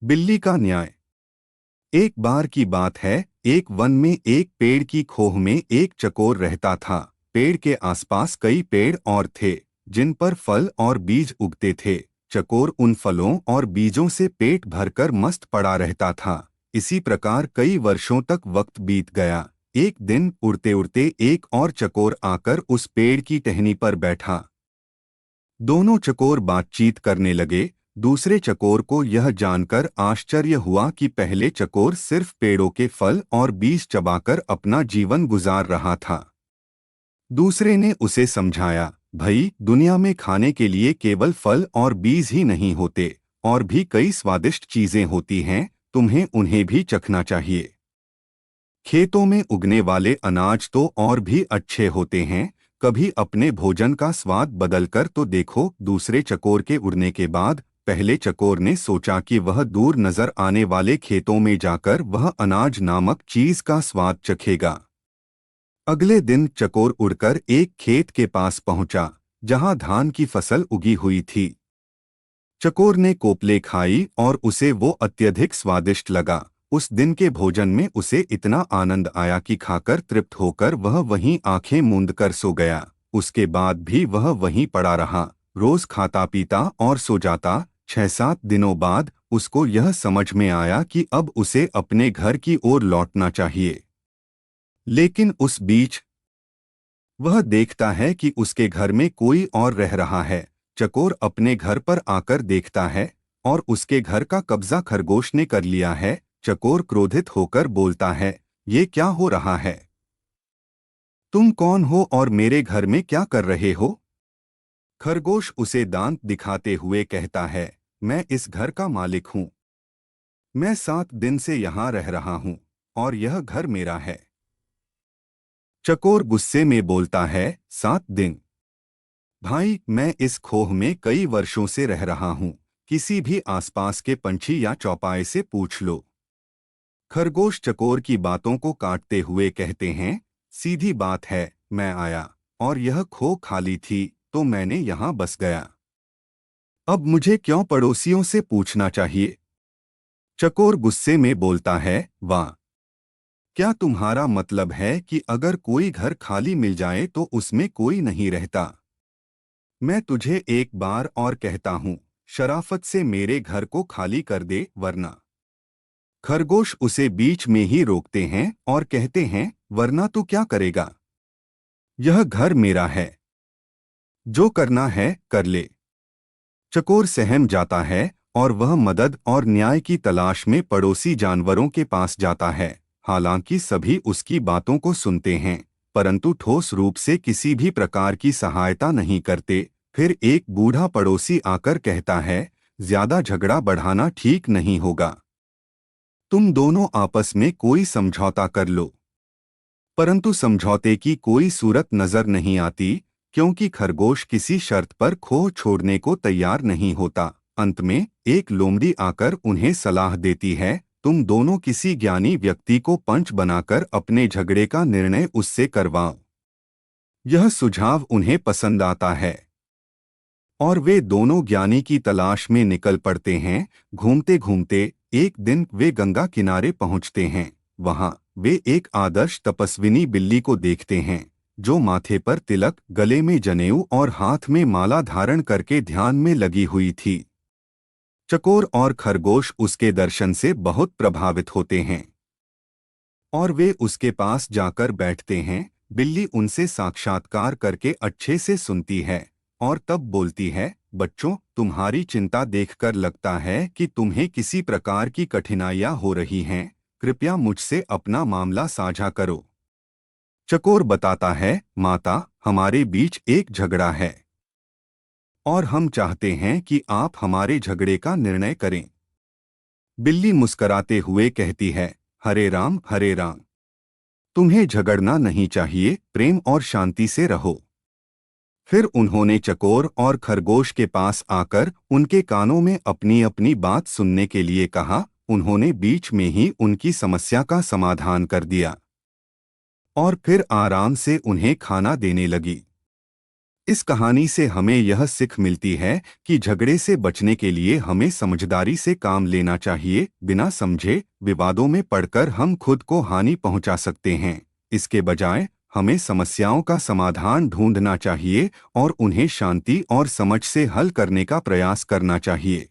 बिल्ली का न्याय। एक बार की बात है, एक वन में एक पेड़ की खोह में एक चकोर रहता था। पेड़ के आसपास कई पेड़ और थे जिन पर फल और बीज उगते थे। चकोर उन फलों और बीजों से पेट भरकर मस्त पड़ा रहता था। इसी प्रकार कई वर्षों तक वक्त बीत गया। एक दिन उड़ते उड़ते एक और चकोर आकर उस पेड़ की टहनी पर बैठा। दोनों चकोर बातचीत करने लगे। दूसरे चकोर को यह जानकर आश्चर्य हुआ कि पहले चकोर सिर्फ पेड़ों के फल और बीज चबाकर अपना जीवन गुजार रहा था। दूसरे ने उसे समझाया, भाई, दुनिया में खाने के लिए केवल फल और बीज ही नहीं होते, और भी कई स्वादिष्ट चीजें होती हैं, तुम्हें उन्हें भी चखना चाहिए। खेतों में उगने वाले अनाज तो और भी अच्छे होते हैं, कभी अपने भोजन का स्वाद बदलकर तो देखो। दूसरे चकोर के उड़ने के बाद पहले चकोर ने सोचा कि वह दूर नजर आने वाले खेतों में जाकर वह अनाज नामक चीज का स्वाद चखेगा। अगले दिन चकोर उड़कर एक खेत के पास पहुंचा जहां धान की फसल उगी हुई थी। चकोर ने कोपले खाई और उसे वो अत्यधिक स्वादिष्ट लगा। उस दिन के भोजन में उसे इतना आनंद आया कि खाकर तृप्त होकर वह वहीं आंखें मूंद कर सो गया। उसके बाद भी वह वहीं पड़ा रहा, रोज खाता पीता और सो जाता। 6-7 दिनों बाद उसको यह समझ में आया कि अब उसे अपने घर की ओर लौटना चाहिए। लेकिन उस बीच वह देखता है कि उसके घर में कोई और रह रहा है। चकोर अपने घर पर आकर देखता है और उसके घर का कब्जा खरगोश ने कर लिया है। चकोर क्रोधित होकर बोलता है, ये क्या हो रहा है? तुम कौन हो और मेरे घर में क्या कर रहे हो? खरगोश उसे दांत दिखाते हुए कहता है, मैं इस घर का मालिक हूं। मैं 7 दिन से यहां रह रहा हूं और यह घर मेरा है। चकोर गुस्से में बोलता है, 7 दिन? भाई, मैं इस खोह में कई वर्षों से रह रहा हूं। किसी भी आसपास के पंछी या चौपाए से पूछ लो। खरगोश चकोर की बातों को काटते हुए कहते हैं, सीधी बात है, मैं आया और यह खोह खाली थी तो मैंने यहां बस गया। अब मुझे क्यों पड़ोसियों से पूछना चाहिए? चकोर गुस्से में बोलता है, वाह! क्या तुम्हारा मतलब है कि अगर कोई घर खाली मिल जाए तो उसमें कोई नहीं रहता? मैं तुझे एक बार और कहता हूं, शराफत से मेरे घर को खाली कर दे, वरना। खरगोश उसे बीच में ही रोकते हैं और कहते हैं, वरना तू क्या करेगा? यह घर मेरा है, जो करना है कर ले। चकोर सहम जाता है और वह मदद और न्याय की तलाश में पड़ोसी जानवरों के पास जाता है। हालांकि सभी उसकी बातों को सुनते हैं, परंतु ठोस रूप से किसी भी प्रकार की सहायता नहीं करते। फिर एक बूढ़ा पड़ोसी आकर कहता है, ज्यादा झगड़ा बढ़ाना ठीक नहीं होगा। तुम दोनों आपस में कोई समझौता कर लो। परंतु समझौते की कोई सूरत नजर नहीं आती, क्योंकि खरगोश किसी शर्त पर खोह छोड़ने को तैयार नहीं होता। अंत में एक लोमड़ी आकर उन्हें सलाह देती है, तुम दोनों किसी ज्ञानी व्यक्ति को पंच बनाकर अपने झगड़े का निर्णय उससे करवाओ। यह सुझाव उन्हें पसंद आता है और वे दोनों ज्ञानी की तलाश में निकल पड़ते हैं। घूमते घूमते एक दिन वे गंगा किनारे पहुंचते हैं। वहां वे एक आदर्श तपस्विनी बिल्ली को देखते हैं, जो माथे पर तिलक, गले में जनेऊ और हाथ में माला धारण करके ध्यान में लगी हुई थी। चकोर और खरगोश उसके दर्शन से बहुत प्रभावित होते हैं और वे उसके पास जाकर बैठते हैं। बिल्ली उनसे साक्षात्कार करके अच्छे से सुनती है और तब बोलती है, बच्चों, तुम्हारी चिंता देखकर लगता है कि तुम्हें किसी प्रकार की कठिनाइयां हो रही हैं। कृपया मुझसे अपना मामला साझा करो। चकोर बताता है, माता, हमारे बीच एक झगड़ा है और हम चाहते हैं कि आप हमारे झगड़े का निर्णय करें। बिल्ली मुस्कराते हुए कहती है, हरे राम, हरे राम। तुम्हें झगड़ना नहीं चाहिए, प्रेम और शांति से रहो। फिर उन्होंने चकोर और खरगोश के पास आकर उनके कानों में अपनी अपनी बात सुनने के लिए कहा। उन्होंने बीच में ही उनकी समस्या का समाधान कर दिया और फिर आराम से उन्हें खाना देने लगी। इस कहानी से हमें यह सीख मिलती है कि झगड़े से बचने के लिए हमें समझदारी से काम लेना चाहिए। बिना समझे विवादों में पड़कर हम खुद को हानि पहुंचा सकते हैं। इसके बजाय हमें समस्याओं का समाधान ढूंढना चाहिए और उन्हें शांति और समझ से हल करने का प्रयास करना चाहिए।